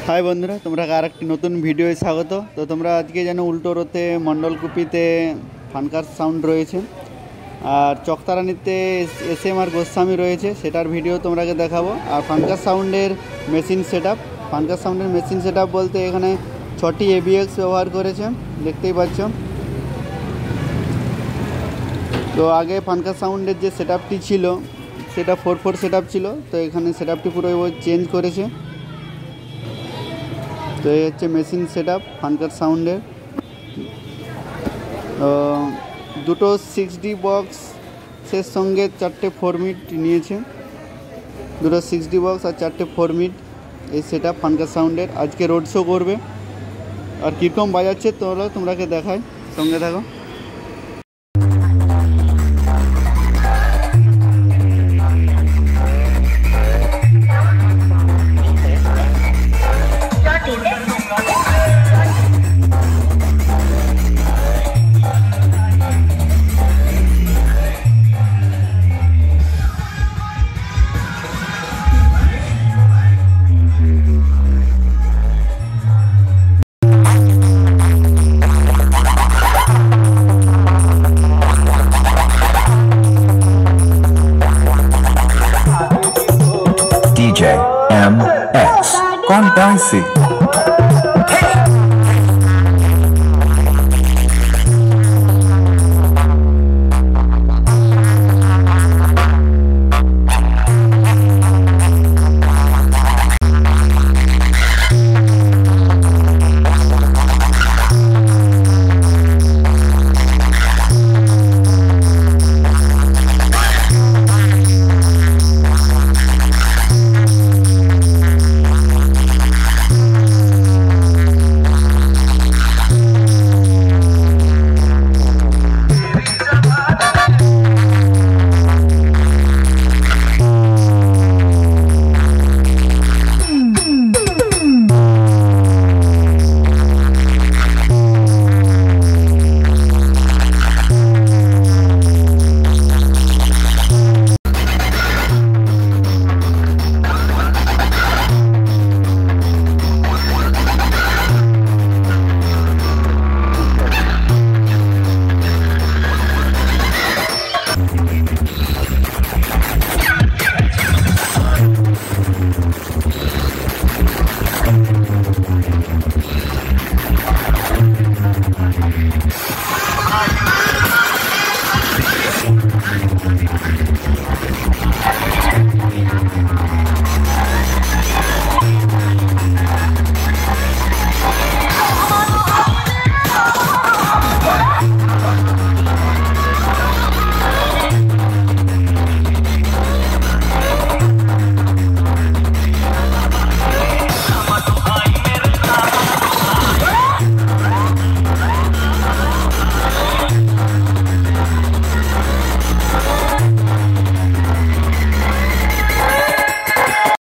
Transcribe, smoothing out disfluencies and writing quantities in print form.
हाय बंधुरा तुम्हारा आरेकटी नतून भिडियो स्वागत। तो तुम्हारा आज के जानो उल्टो रोते मंडलकुपिते फानकार साउंड रयेछे और चकतारानीते एसएम और गोस्वामी रयेछे सेटार भिडियो तुम्हारा देखाबो। और फानकार साउंडेर मेशिन सेटआप फानकार साउंडेर मेशिन सेटआप बोलते एखाने 6टी एबीएक्स व्यवहार करेछे देखतेई पाচ্ছ। तो आगे फानकार साउंडेर जे सेटआपटी छिलो सेटा 4/4 सेटआप छिलो, तो एखाने सेटआपटी पुरो चेंज करेछे। तो ये हे मेशिन सेटआप फानकार साउंडेर दुटो 6D बक्सेर संगे 4टे 4 मिट निয়েছে, दुटो 6D बक्स और 4टे 4 मिट ये सेटआप फानकार साउंडेर आज के रोड शो करबे। और किरकम बाजाচ্ছে তোমরাকে দেখাই, সঙ্গে থাকো। DJ MX Kondansi